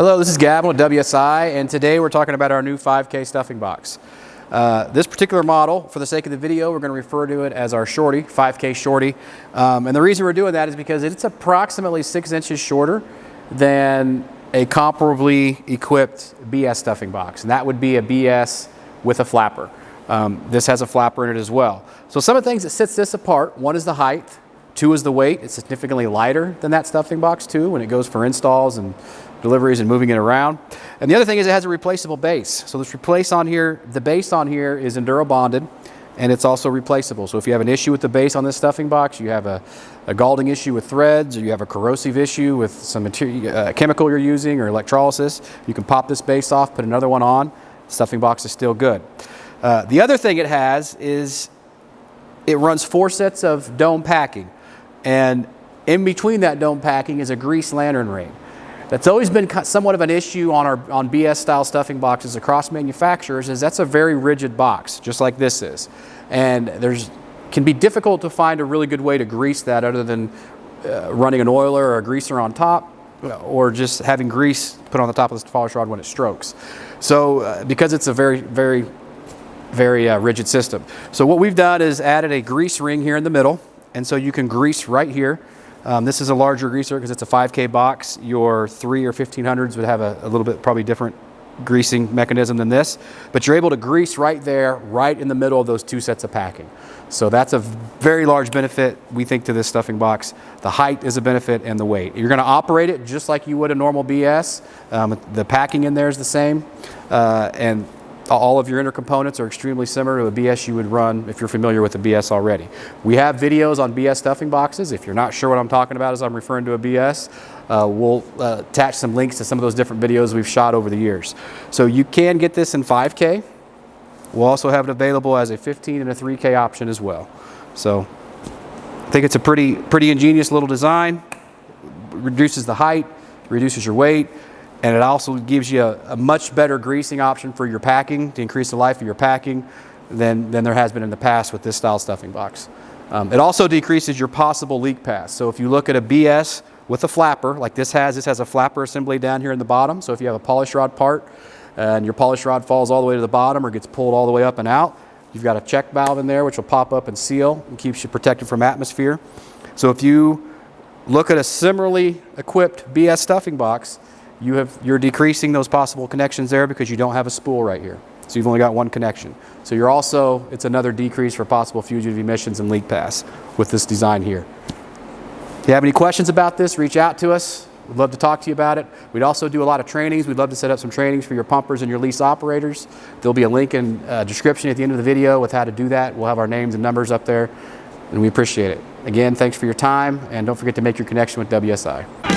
Hello, this is Gavin with WSI, and today we're talking about our new 5K stuffing box. This particular model, for the sake of the video, we're going to refer to it as our Shorty, 5K Shorty. And the reason we're doing that is because it's approximately 6 inches shorter than a comparably equipped BS stuffing box, and that would be a BS with a flapper. This has a flapper in it as well. So some of the things that sets this apart, one is the height, two is the weight. It's significantly lighter than that stuffing box too when it goes for installs and deliveries and moving it around. And the other thing is it has a replaceable base. So this replace on here, the base on here is enduro bonded, and it's also replaceable. So if you have an issue with the base on this stuffing box, you have a galding issue with threads, or you have a corrosive issue with some material, chemical you're using or electrolysis, you can pop this base off, put another one on. The stuffing box is still good. The other thing it has is it runs 4 sets of dome packing, and in between that dome packing is a grease lantern ring. That's always been somewhat of an issue on BS style stuffing boxes across manufacturers, is that's a very rigid box, just like this is. And can be difficult to find a really good way to grease that other than running an oiler or a greaser on top, or just having grease put on the top of this polish rod when it strokes. So because it's a very rigid system. So what we've done is added a grease ring here in the middle, and so you can grease right here. This is a larger greaser because it's a 5K box. Your 3 or 1500s would have a little bit probably different greasing mechanism than this, but you're able to grease right there, right in the middle of those 2 sets of packing. So that's a very large benefit, we think, to this stuffing box. The height is a benefit, and the weight. You're going to operate it just like you would a normal BS. The packing in there is the same, and all of your intercomponents are extremely similar to a BS you would run if you're familiar with a BS already. We have videos on BS stuffing boxes. If you're not sure what I'm talking about as I'm referring to a BS, we'll attach some links to some of those different videos we've shot over the years. So you can get this in 5K. We'll also have it available as a 15 and a 3K option as well. So I think it's a pretty ingenious little design. Reduces the height, reduces your weight, and it also gives you a much better greasing option for your packing to increase the life of your packing than there has been in the past with this style stuffing box. It also decreases your possible leak path. So if you look at a BS with a flapper, like this has a flapper assembly down here in the bottom. So if you have a polish rod part and your polish rod falls all the way to the bottom or gets pulled all the way up and out, you've got a check valve in there which will pop up and seal and keeps you protected from atmosphere. So if you look at a similarly equipped BS stuffing box, you're decreasing those possible connections there because you don't have a spool right here. So you've only got one connection. So it's another decrease for possible fugitive emissions and leak paths with this design here. If you have any questions about this, reach out to us. We'd love to talk to you about it. We'd also do a lot of trainings. We'd love to set up some trainings for your pumpers and your lease operators. There'll be a link in description at the end of the video with how to do that. We'll have our names and numbers up there, and we appreciate it. Again, thanks for your time, and don't forget to make your connection with WSI.